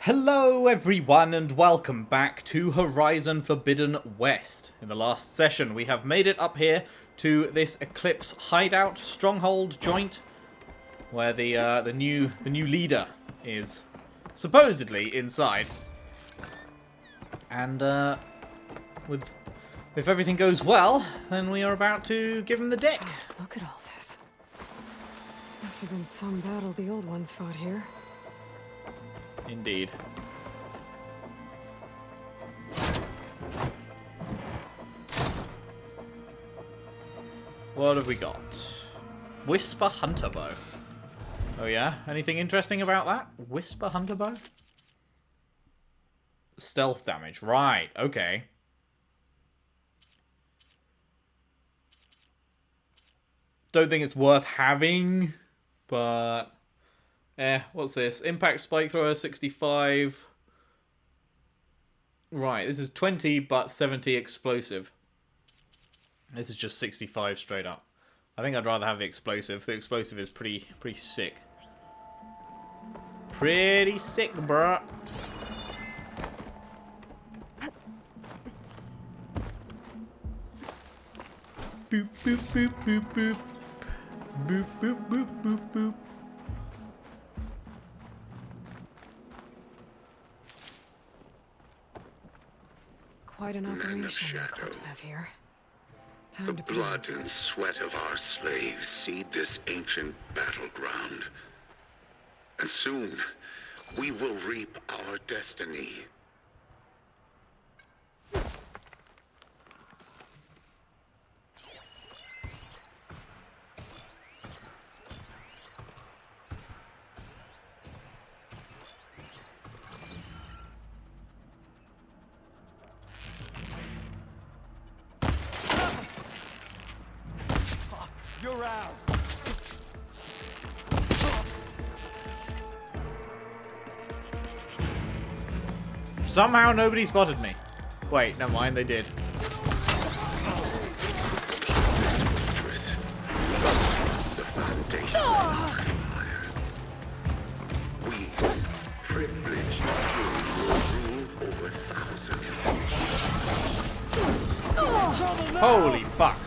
Hello everyone and welcome back to Horizon Forbidden West. In the last session we have made it up here to this Eclipse hideout, stronghold joint, where the new leader is supposedly inside. And if everything goes well, then we are about to give him the deck. Look at all this. Must have been some battle the old ones fought here. Indeed. What have we got? Whisper Hunter Bow. Oh yeah? Anything interesting about that? Whisper Hunter Bow? Stealth damage. Right, okay. Don't think it's worth having, but... what's this? Impact Spike Thrower, 65. Right, this is 20, but 70 explosive. This is just 65 straight up. I think I'd rather have the explosive. The explosive is pretty sick. Pretty sick, bruh. Boop, boop, boop, boop, boop. Boop, boop, boop, boop, boop. Quite an operation the Eclipse have here. The blood and sweat of our slaves seed this ancient battleground. And soon, we will reap our destiny. You're out. Somehow nobody spotted me. Wait, never mind, they did. Holy fuck.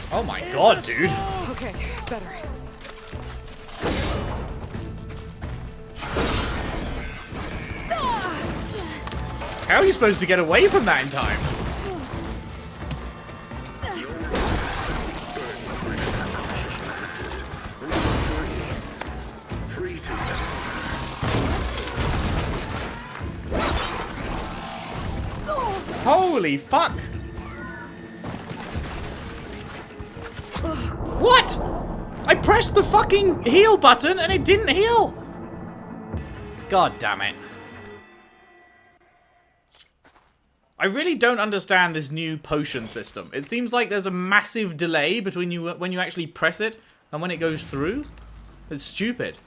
Oh my god, dude. Okay, better. How are you supposed to get away from that in time? Holy fuck! What? I pressed the fucking heal button and it didn't heal! God damn it. I really don't understand this new potion system. It seems like there's a massive delay between when you actually press it and when it goes through. It's stupid.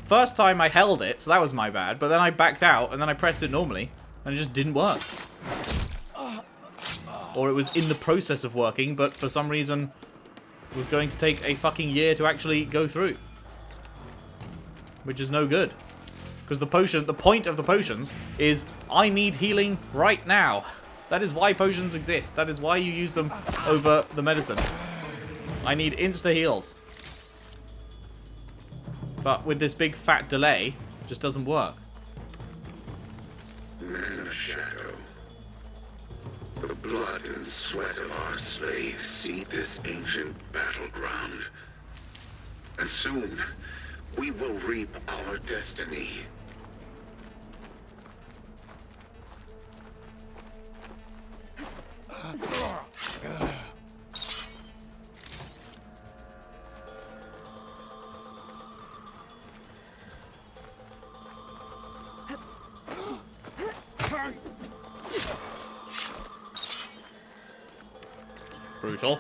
First time I held it, so that was my bad, but then I backed out and then I pressed it normally and it just didn't work. Or it was in the process of working, but for some reason was going to take a fucking year to actually go through. Which is no good. Because the point of the potions is, I need healing right now. That is why potions exist. That is why you use them over the medicine. I need insta-heals. But with this big fat delay, it just doesn't work. Man of Shadow. The blood and sweat of our slaves seed this ancient battleground. And soon, we will reap our destiny. Brutal.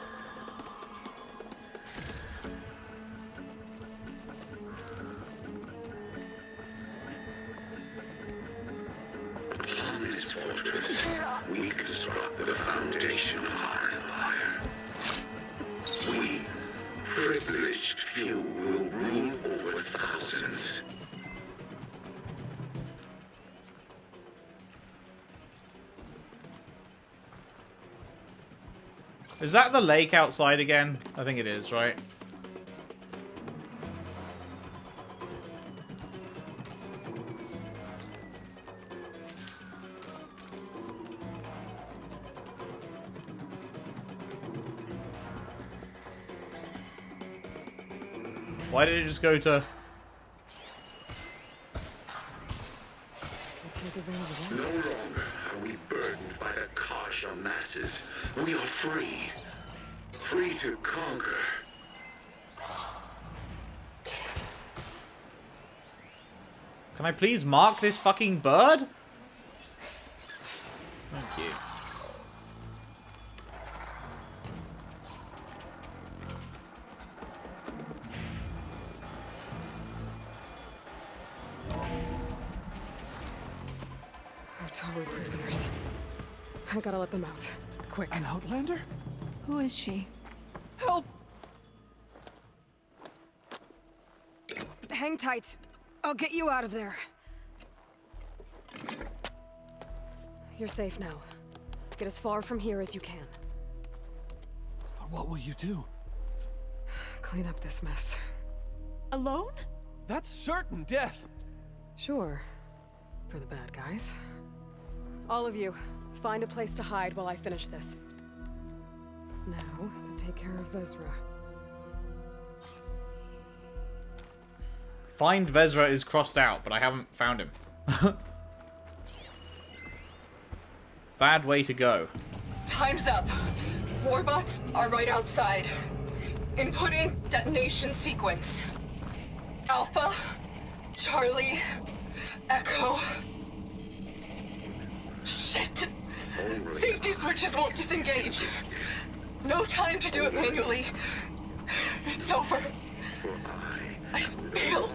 us. Is that the lake outside again? I think it is, right? Why did it just go to... No longer are we burdened by the Kasha masses. We are free. Free to conquer. Can I please mark this fucking bird? Thank you. Otaru prisoners. I gotta let them out. Quick. An outlander? Who is she? Help! Hang tight. I'll get you out of there. You're safe now. Get as far from here as you can. What will you do? Clean up this mess. Alone? That's certain death! Sure. For the bad guys. All of you, find a place to hide while I finish this. Now, take care of Vezra. Find Vezra is crossed out, but I haven't found him. Bad way to go. Time's up. Warbots are right outside. Inputting detonation sequence. Alpha, Charlie, Echo. Shit! Safety switches won't disengage. No time to do it manually. It's over. I failed.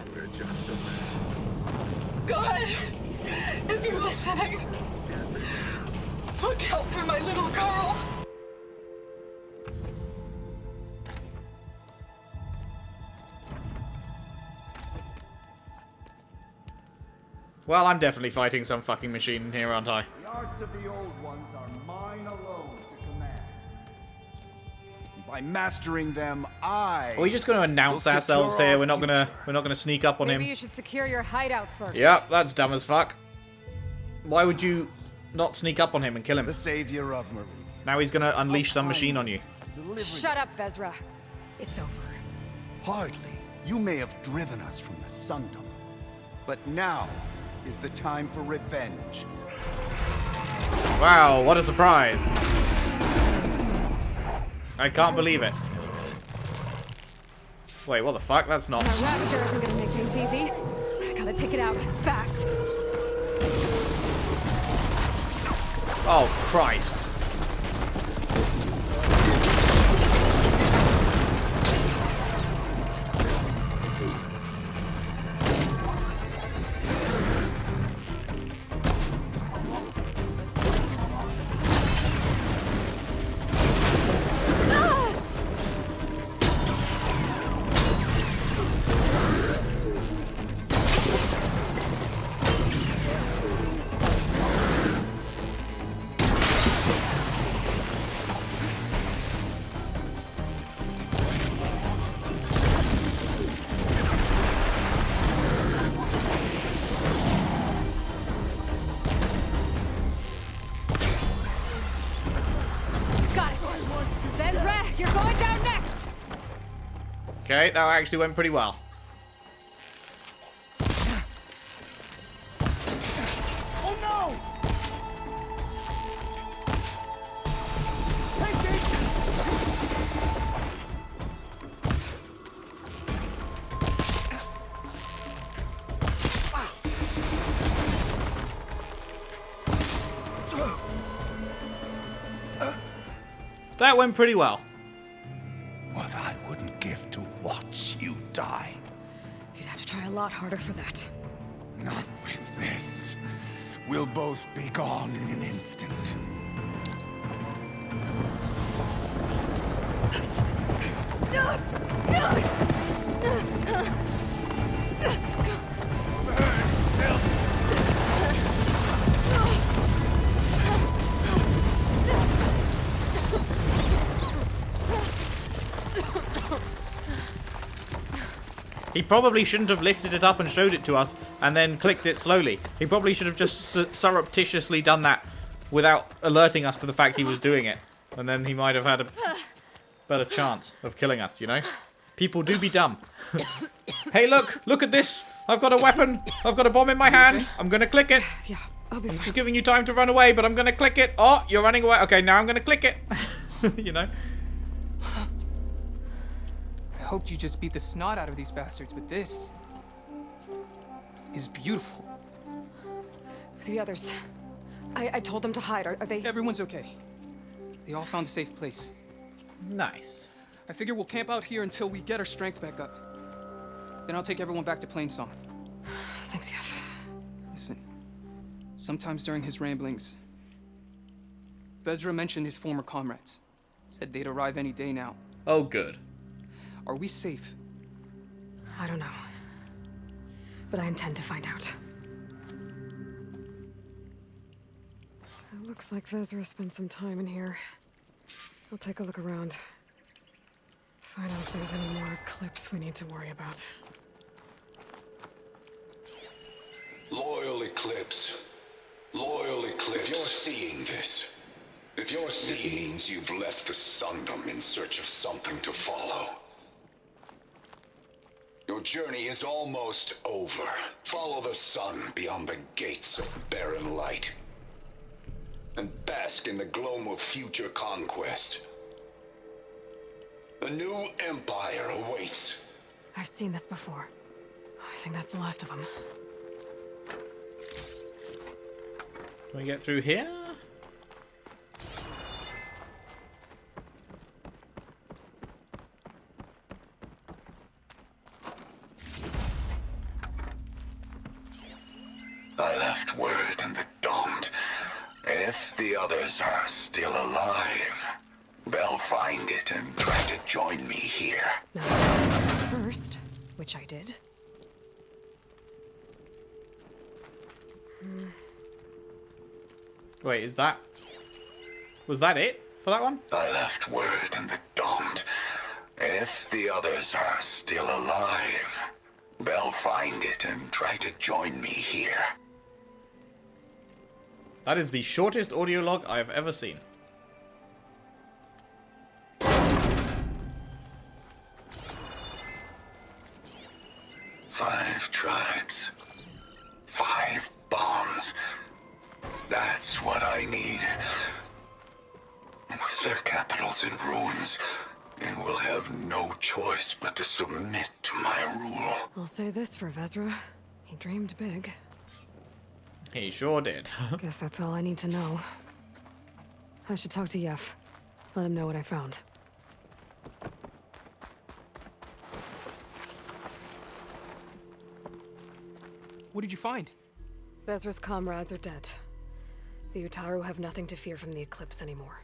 God, if you're listening, look out for my little girl. Well, I'm definitely fighting some fucking machine in here, aren't I? The arts of the old ones are mine alone to command. By mastering them, I. Are we just going to announce will ourselves secure here? our We're not gonna sneak up on Maybe him. you should secure your hideout first. Yep, that's dumb as fuck. Why would you not sneak up on him and kill him? The savior of Marine. Now he's gonna unleash some machine on you. Shut up, Vezra. It's over. Hardly. You may have driven us from the Sundom, but now is the time for revenge. Wow, what a surprise. I can't believe it. Wait, what the fuck? That's not... That Ravager isn't gonna make things easy. Gotta take it out, fast. Oh, Christ. Okay, that actually went pretty well. Oh no! That went pretty well. What I wouldn't give to watch you die. You'd have to try a lot harder for that. Not with this. We'll both be gone in an instant. He probably shouldn't have lifted it up and showed it to us and then clicked it slowly. He probably should have just surreptitiously done that without alerting us to the fact he was doing it. And then he might have had a better chance of killing us, you know? People do be dumb. Hey, look at this. I've got a weapon. I've got a bomb in my hand. I'm going to click it. Yeah, I'll be I'm fine. just giving you time to run away, but I'm going to click it. Oh, you're running away. Okay, now I'm going to click it. You know? I hoped you just beat the snot out of these bastards, but this is beautiful. The others. I told them to hide. Are they... Everyone's okay. They all found a safe place. Nice. I figure we'll camp out here until we get our strength back up. Then I'll take everyone back to Plainsong. Thanks, Yef. Listen, sometimes during his ramblings, Vezra mentioned his former comrades. Said they'd arrive any day now. Oh, good. Are we safe? I don't know. But I intend to find out. It looks like Vezra spent some time in here. I'll take a look around. Find out if there's any more eclipse we need to worry about. Loyal Eclipse. Loyal Eclipse. If you're seeing this, if you're seeing, you've left the Sundom in search of something to follow. Your journey is almost over. Follow the sun beyond the gates of barren light. And bask in the gloam of future conquest. The new empire awaits. I've seen this before. I think that's the last of them. Can we get through here? I left word in the Domed. If the others are still alive, they'll find it and try to join me here. Now, first, which I did. Wait, is that... Was that it for that one? I left word in the Domed. If the others are still alive, they'll find it and try to join me here. That is the shortest audio log I have ever seen. Five tribes. 5 bombs. That's what I need. With their capitals in ruins, they will have no choice but to submit to my rule. I'll say this for Vezra. He dreamed big. He sure did. Guess that's all I need to know. I should talk to Yef. Let him know what I found. What did you find? Vezra's comrades are dead. The Utaru have nothing to fear from the Eclipse anymore.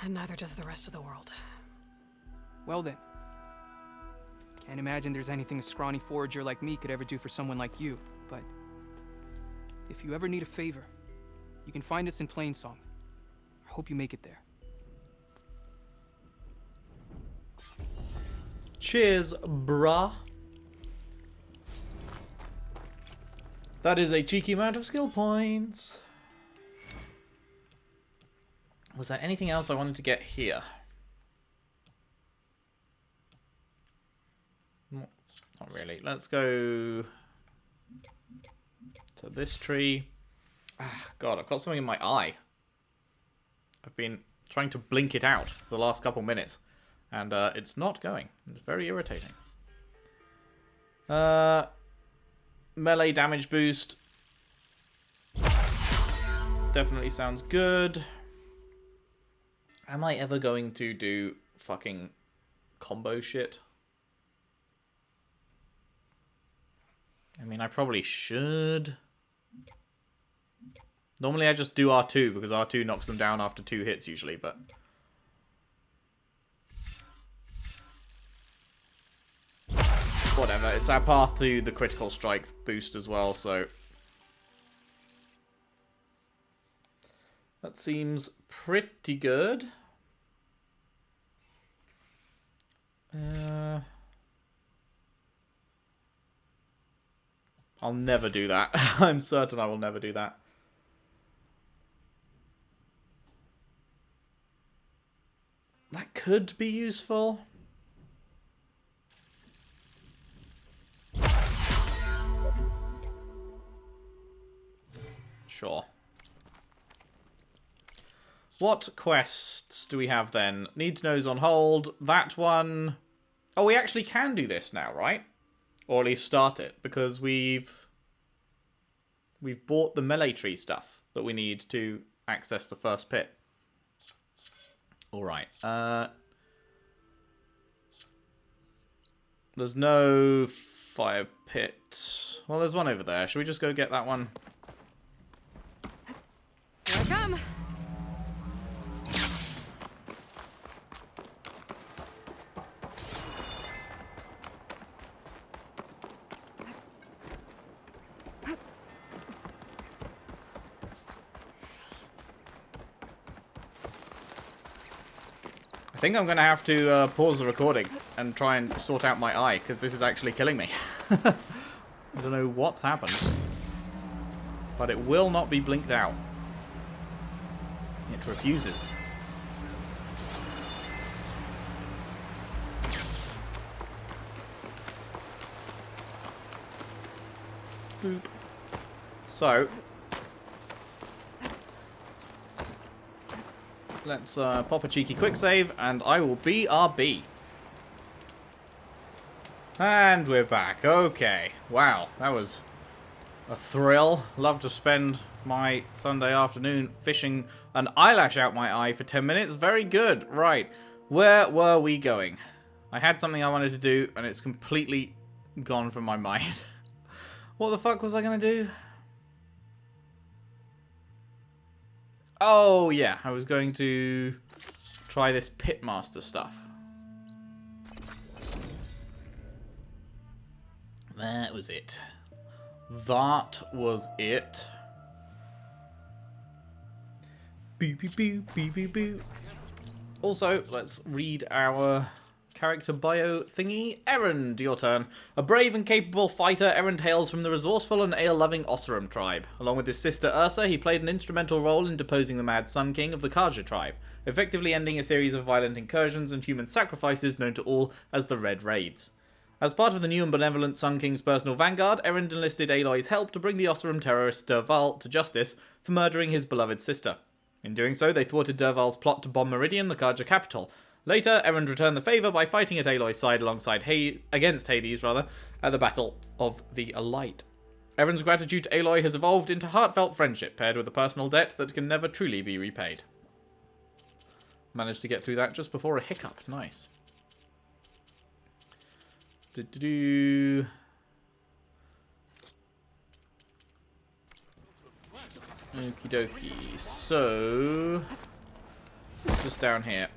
And neither does the rest of the world. Well then. Can't imagine there's anything a scrawny forager like me could ever do for someone like you, but... if you ever need a favor, you can find us in Plainsong. I hope you make it there. Cheers, brah. That is a cheeky amount of skill points. Was there anything else I wanted to get here? Not really. Let's go to this tree. Ah, God, I've got something in my eye. I've been trying to blink it out for the last couple minutes. And it's not going. It's very irritating. Melee damage boost. Definitely sounds good. Am I ever going to do fucking combo shit? I mean, I probably should. Normally I just do R2 because R2 knocks them down after 2 hits usually, but... whatever, it's our path to the critical strike boost as well, so... that seems pretty good. I'll never do that. I'm certain I will never do that. That could be useful. Sure. What quests do we have then? Need to know's on hold. That one... Oh, we actually can do this now, right? Or at least start it, because we've bought the melee tree stuff that we need to access the first pit. Alright. There's no fire pit. Well, there's one over there. Should we just go get that one? Here I come. I think I'm going to have to pause the recording and try and sort out my eye, because this is actually killing me. I don't know what's happened. But it will not be blinked out. It refuses. Boop. So... let's pop a cheeky quick save, and I will BRB. And we're back. Okay. Wow, that was a thrill. Love to spend my Sunday afternoon fishing an eyelash out my eye for 10 minutes. Very good. Right. Where were we going? I had something I wanted to do, and it's completely gone from my mind. What the fuck was I going to do? Oh, yeah. I was going to try this Pitmaster stuff. That was it. That was it. Boo, boo, boo, boo, boo, boo. Also, let's read our character bio thingy. Erend, your turn. A brave and capable fighter, Erend hails from the resourceful and ale-loving Osseram tribe. Along with his sister Ursa, he played an instrumental role in deposing the Mad Sun King of the Kaja tribe, effectively ending a series of violent incursions and human sacrifices known to all as the Red Raids. As part of the new and benevolent Sun King's personal vanguard, Erend enlisted Aloy's help to bring the Osseram terrorist Dervahl to justice for murdering his beloved sister. In doing so, they thwarted Dervahl's plot to bomb Meridian, the Kaja capital. Later, Erend returned the favour by fighting at Aloy's side alongside against Hades at the Battle of the Alight. Erend's gratitude to Aloy has evolved into heartfelt friendship, paired with a personal debt that can never truly be repaid. Managed to get through that just before a hiccup. Nice. Okie dokie. So, just down here.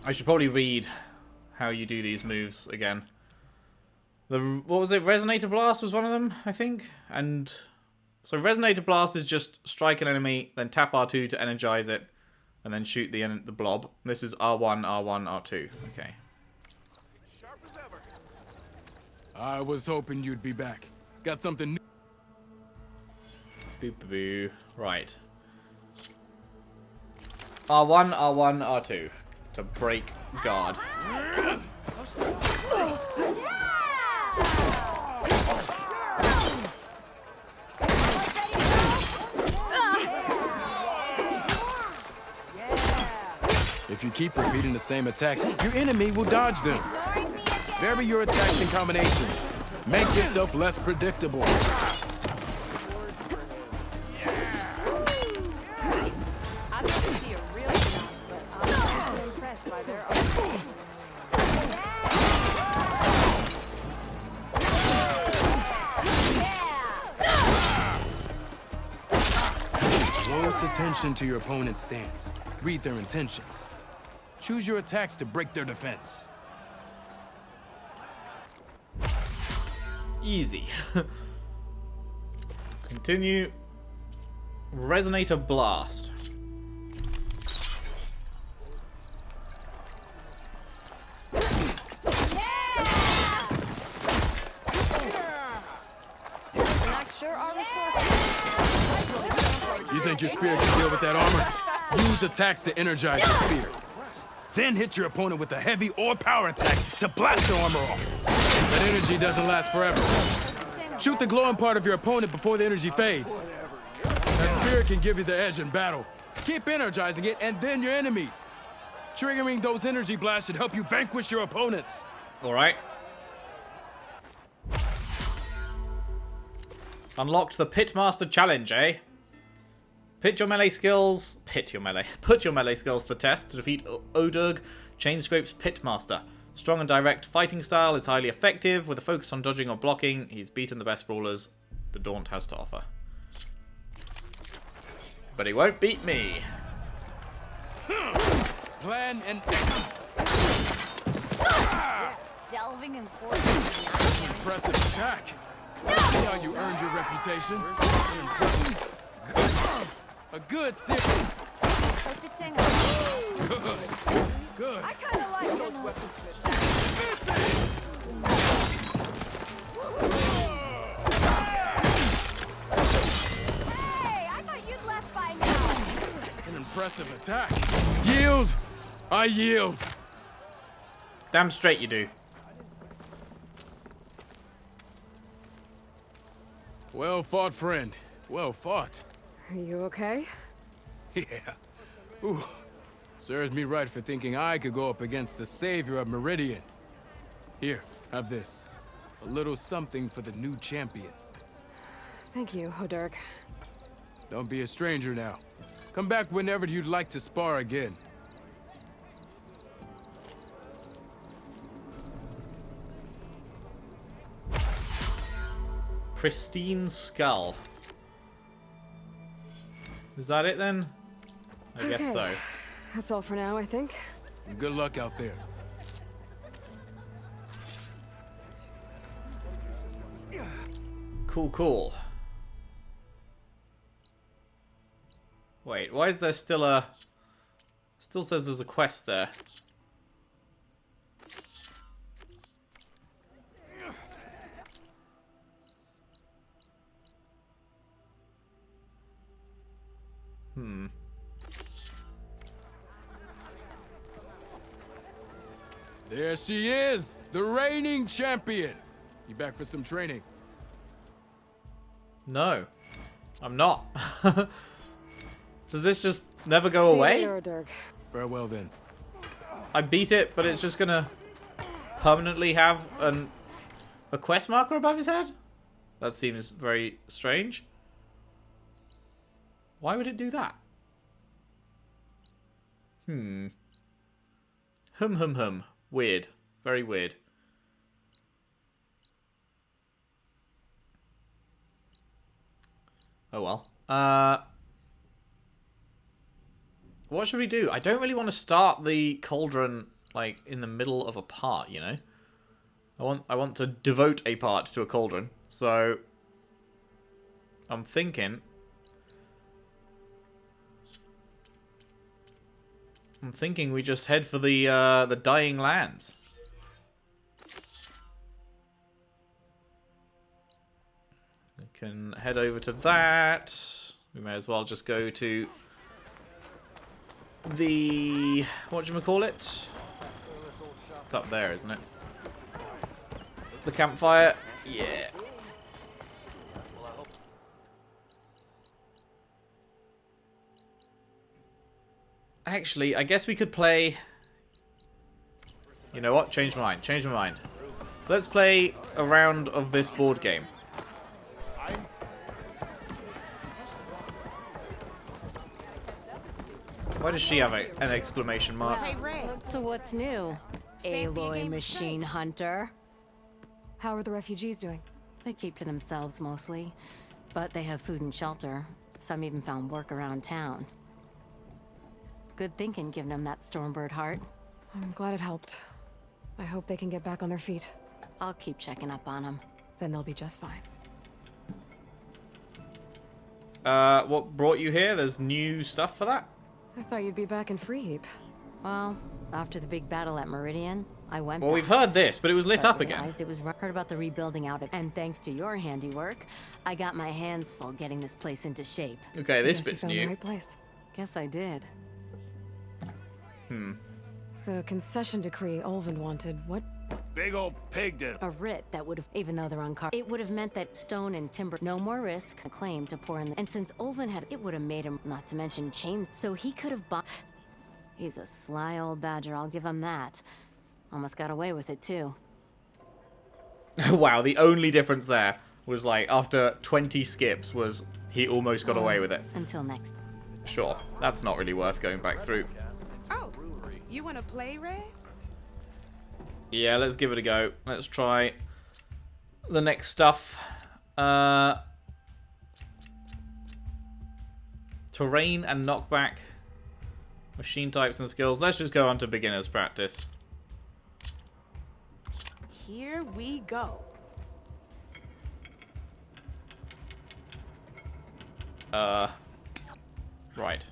I should probably read how you do these moves again. What was it? Resonator Blast was one of them, I think. And so Resonator Blast is just strike an enemy, then tap R2 to energize it, and then shoot the blob. This is R1, R1, R2. Okay. I was hoping you'd be back. Got something new. Boo boo boo. Right. R1, R1, R2. To break guard. If you keep repeating the same attacks, your enemy will dodge them. Vary your attacks and combinations. Make yourself less predictable. Close attention to your opponent's stance. Read their intentions. Choose your attacks to break their defense. Easy. Continue. Resonator Blast. Where are resources? You think your spear can deal with that armor? Use attacks to energize your spear. Then hit your opponent with a heavy or power attack to blast their armor off. That energy doesn't last forever. Shoot the glowing part of your opponent before the energy fades. That spear can give you the edge in battle. Keep energizing it and then your enemies. Triggering those energy blasts should help you vanquish your opponents. Alright. Unlocked the Pitmaster challenge, eh? Put your melee skills to the test to defeat Odurg, Chainscrape's Pitmaster. Strong and direct fighting style is highly effective. With a focus on dodging or blocking, he's beaten the best brawlers the Daunt has to offer. But he won't beat me. Plan and delving and forcing. Impressive attack. See how you earned your reputation. A good series. Focusing on. Good. I kind of like those weapons. Hey, I thought you'd left by now. An impressive attack. Yield. I yield. Damn straight you do. Well fought, friend. Well fought. Are you okay? Yeah. Ooh. Serves me right for thinking I could go up against the savior of Meridian. Here, have this. A little something for the new champion. Thank you, Odurg. Don't be a stranger now. Come back whenever you'd like to spar again. Pristine skull. Is that it then? I guess so. That's all for now, I think. And good luck out there. Cool, cool. Wait, why is there still a... Still says there's a quest there. There she is, the reigning champion. You back for some training? No, I'm not. Does this just never go See you away? later, Odurg. Farewell then. I beat it, but it's just gonna permanently have a quest marker above his head? That seems very strange. Why would it do that? Hum. Weird. Very weird. Oh well. What should we do? I don't really want to start the cauldron like in the middle of a part, you know? I want to devote a part to a cauldron. So I'm thinking we just head for the dying lands. We can head over to that. We may as well just go to the whatchamacallit? It's up there, isn't it? The campfire. Yeah. Actually, I guess we could play... You know what? Change my mind. Change my mind. Let's play a round of this board game. Why does she have an exclamation mark? Hey, Ray. So what's new? Aloy machine hunter. How are the refugees doing? They keep to themselves mostly, but they have food and shelter. Some even found work around town. Good thinking, giving them that Stormbird heart. I'm glad it helped. I hope they can get back on their feet. I'll keep checking up on them. Then they'll be just fine. What brought you here? There's new stuff for that? I thought you'd be back in Freeheap. Well, after the big battle at Meridian, I went Well, back, we've heard this, but it was lit but up again. realized it was heard about the rebuilding out of, and thanks to your handiwork, I got my hands full getting this place into shape. Okay, this Guess you bit's found the new. right place. Guess I did. The concession decree Ulvin wanted. What? Big old pig did. A writ that would have, even though they're on car, it would have meant that stone and timber, no more risk, a claim to pour in. And since Ulvin had, it would have made him, not to mention chains, so he could have bought. He's a sly old badger, I'll give him that. Almost got away with it, too. Wow, the only difference there was like after 20 skips was he almost got away with it. Until next. Sure, that's not really worth going back through. Oh, you want to play, Red? Yeah, let's give it a go. Let's try the next stuff. Terrain and knockback. Machine types and skills. Let's just go on to beginner's practice. Here we go. Right.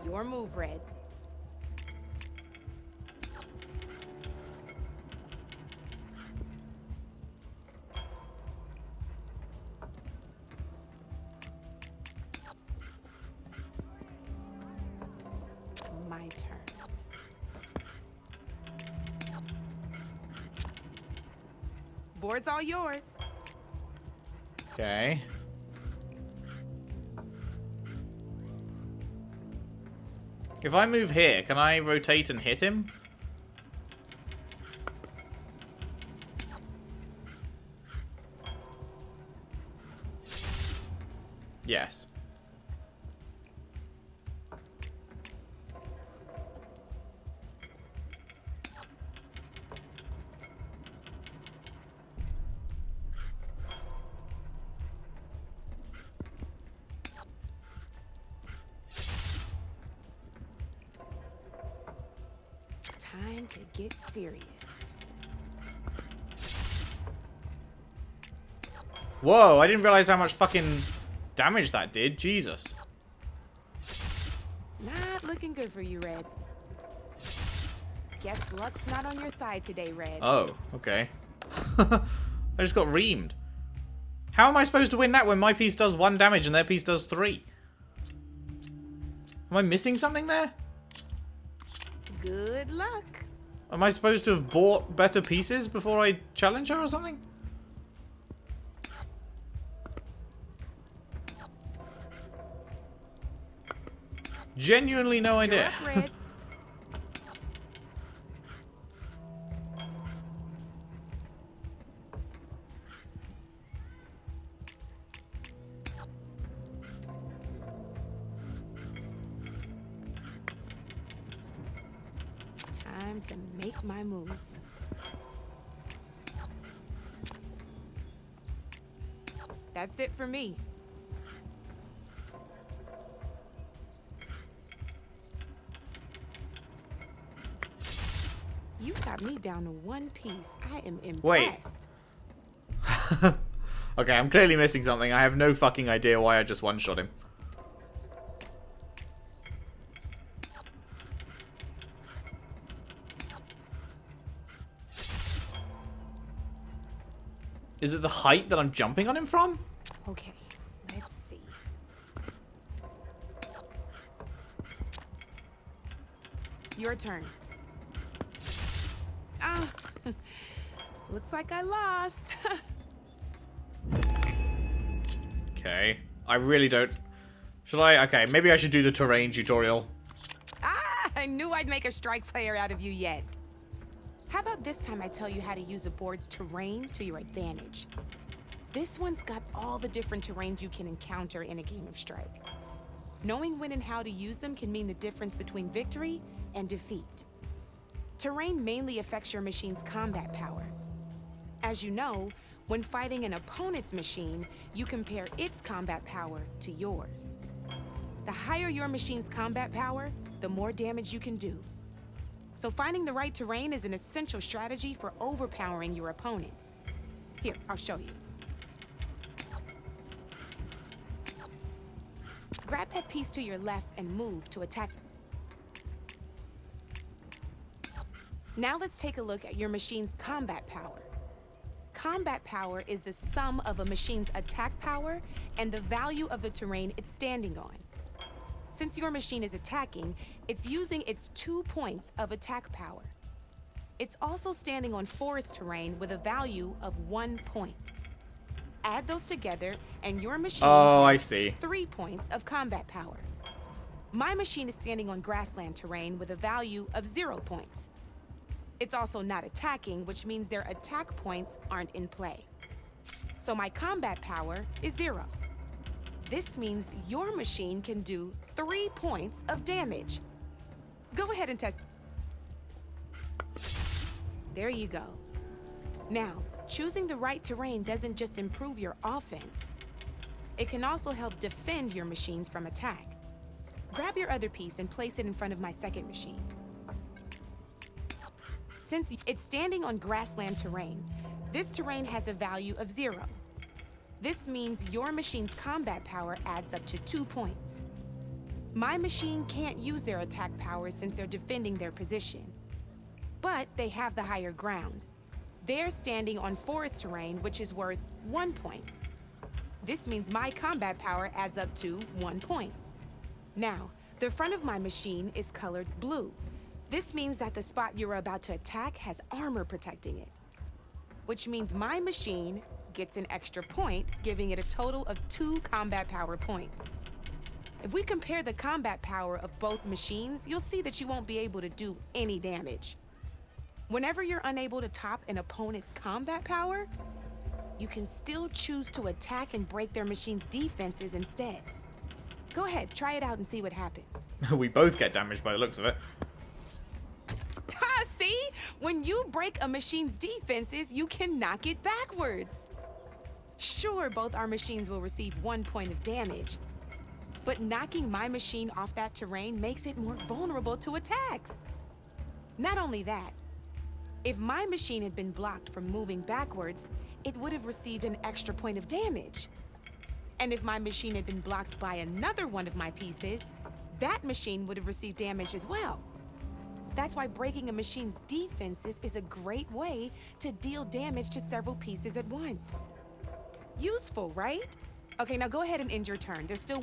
Your move, Red. My turn. Board's all yours. Okay. If I move here, can I rotate and hit him? Yes. Time to get serious. Whoa, I didn't realize how much fucking damage that did. Jesus. Not looking good for you, Red. Guess luck's not on your side today, Red. Oh, okay. I just got reamed. How am I supposed to win that when my piece does 1 damage and their piece does 3? Am I missing something there? Good luck. Am I supposed to have bought better pieces before I challenge her or something? Genuinely no idea. You're up, Red. Time to make my move. That's it for me. You got me down to 1 piece. I am impressed. Wait. Okay, I'm clearly missing something. I have no fucking idea why I just one-shot him. Is it the height that I'm jumping on him from? Okay, let's see. Your turn. Ah, looks like I lost. Okay. I really don't... Should I? Okay, maybe I should do the terrain tutorial. Ah, I knew I'd make a strike player out of you yet. How about this time I tell you how to use a board's terrain to your advantage? This one's got all the different terrains you can encounter in a game of Strike. Knowing when and how to use them can mean the difference between victory and defeat. Terrain mainly affects your machine's combat power. As you know, when fighting an opponent's machine, you compare its combat power to yours. The higher your machine's combat power, the more damage you can do. So finding the right terrain is an essential strategy for overpowering your opponent. Here, I'll show you. Grab that piece to your left and move to attack. Now let's take a look at your machine's combat power. Combat power is the sum of a machine's attack power and the value of the terrain it's standing on. Since your machine is attacking, it's using its 2 points of attack power. It's also standing on forest terrain with a value of 1 point. Add those together, and your machine has 3 points of combat power. My machine is standing on grassland terrain with a value of 0 points. It's also not attacking, which means their attack points aren't in play. So my combat power is 0. This means your machine can do 3 points of damage. Go ahead and test. There you go. Now, choosing the right terrain doesn't just improve your offense. It can also help defend your machines from attack. Grab your other piece and place it in front of my second machine. Since it's standing on grassland terrain, this terrain has a value of 0. This means your machine's combat power adds up to 2 points. My machine can't use their attack power since they're defending their position. But they have the higher ground. They're standing on forest terrain, which is worth 1 point. This means my combat power adds up to 1 point. Now, the front of my machine is colored blue. This means that the spot you're about to attack has armor protecting it, which means my machine gets an extra point, giving it a total of 2 combat power points. If we compare the combat power of both machines, you'll see that you won't be able to do any damage. Whenever you're unable to top an opponent's combat power, you can still choose to attack and break their machine's defenses instead. Go ahead, try it out and see what happens. We both get damaged by the looks of it. See? When you break a machine's defenses, you can knock it backwards. Sure, both our machines will receive 1 point of damage, but knocking my machine off that terrain makes it more vulnerable to attacks. Not only that, if my machine had been blocked from moving backwards, it would have received an extra point of damage. And if my machine had been blocked by another one of my pieces, that machine would have received damage as well. That's why breaking a machine's defenses is a great way to deal damage to several pieces at once. Useful, right? Okay, now go ahead and end your turn. There's still...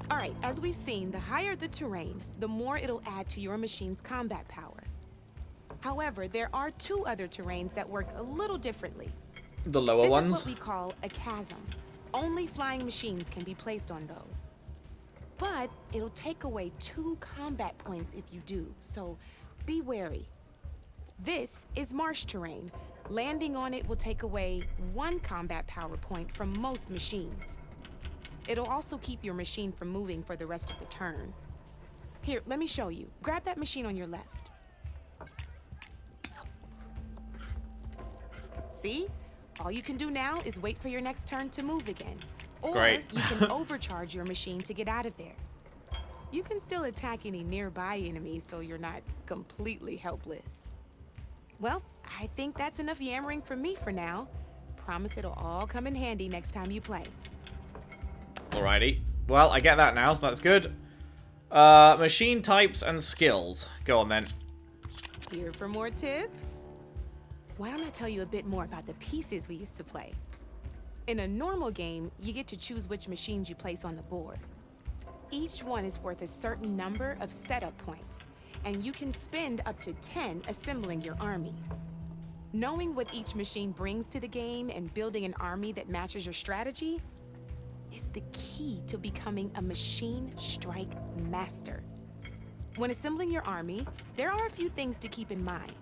All right, as we've seen, the higher the terrain, the more it'll add to your machine's combat power. However, there are 2 other terrains that work a little differently. The lower ones? This is what we call a chasm. Only flying machines can be placed on those. But it'll take away 2 combat points if you do, so be wary. This is marsh terrain. Landing on it will take away 1 combat power point from most machines. It'll also keep your machine from moving for the rest of the turn. Here, let me show you. Grab that machine on your left. See? All you can do now is wait for your next turn to move again. Or Great. You can overcharge your machine to get out of there. You can still attack any nearby enemies so you're not completely helpless. Well, I think that's enough yammering from me for now. Promise it'll all come in handy next time you play. Alrighty. Well, I get that now, so that's good. Machine types and skills. Go on then. Here for more tips? Why don't I tell you a bit more about the pieces we used to play? In a normal game, you get to choose which machines you place on the board. Each one is worth a certain number of setup points, and you can spend up to 10 assembling your army. Knowing what each machine brings to the game and building an army that matches your strategy is the key to becoming a machine strike master. When assembling your army, there are a few things to keep in mind.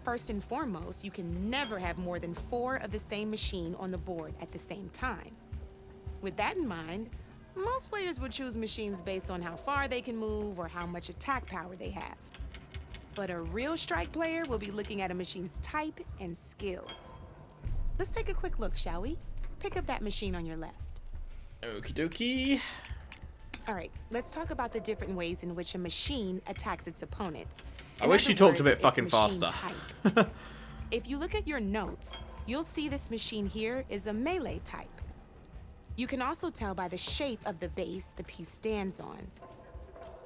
First and foremost, you can never have more than 4 of the same machine on the board at the same time. With that in mind, most players would choose machines based on how far they can move or how much attack power they have. But a real strike player will be looking at a machine's type and skills. Let's take a quick look, shall we? Pick up that machine on your left. Okie dokie. All right, let's talk about the different ways in which a machine attacks its opponents. I wish you talked a bit fucking faster. If you look at your notes, you'll see this machine here is a melee type. You can also tell by the shape of the base the piece stands on.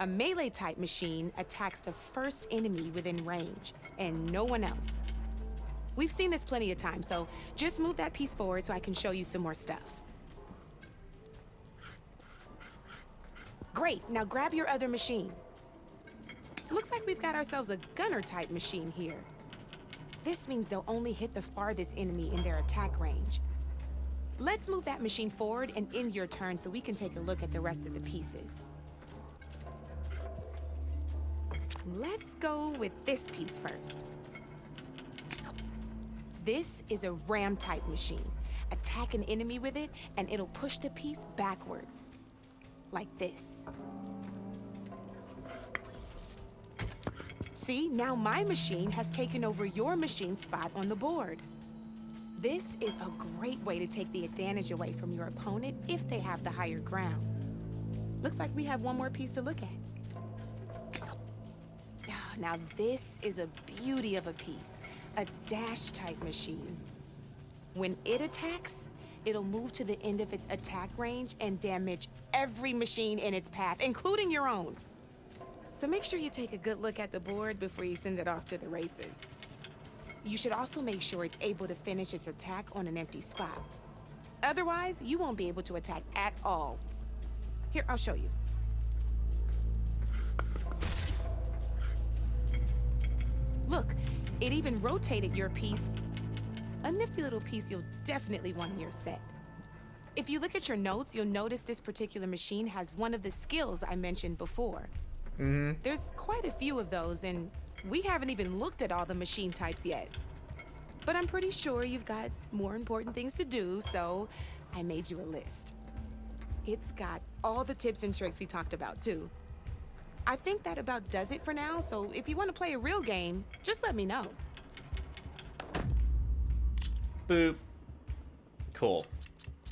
A melee-type machine attacks the first enemy within range, and no one else. We've seen this plenty of times, so just move that piece forward so I can show you some more stuff. Great, now grab your other machine. Looks like we've got ourselves a gunner-type machine here. This means they'll only hit the farthest enemy in their attack range. Let's move that machine forward and end your turn so we can take a look at the rest of the pieces. Let's go with this piece first. This is a ram-type machine. Attack an enemy with it, and it'll push the piece backwards. Like this. See, now my machine has taken over your machine's spot on the board. This is a great way to take the advantage away from your opponent if they have the higher ground. Looks like we have one more piece to look at. Now this is a beauty of a piece, a dash-type machine. When it attacks, it'll move to the end of its attack range and damage every machine in its path, including your own. So make sure you take a good look at the board before you send it off to the races. You should also make sure it's able to finish its attack on an empty spot. Otherwise, you won't be able to attack at all. Here, I'll show you. Look, it even rotated your piece. A nifty little piece you'll definitely want in your set. If you look at your notes, you'll notice this particular machine has one of the skills I mentioned before. There's quite a few of those, and we haven't even looked at all the machine types yet. But I'm pretty sure you've got more important things to do, so I made you a list. It's got all the tips and tricks we talked about, too. I think that about does it for now, so if you want to play a real game, just let me know. Boop. Cool.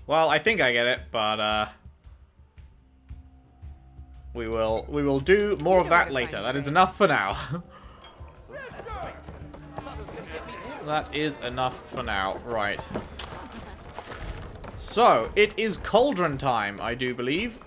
Well, I think I get it, but we will do more of that later. That is enough for now. That is enough for now. Right. So, it is cauldron time, I do believe.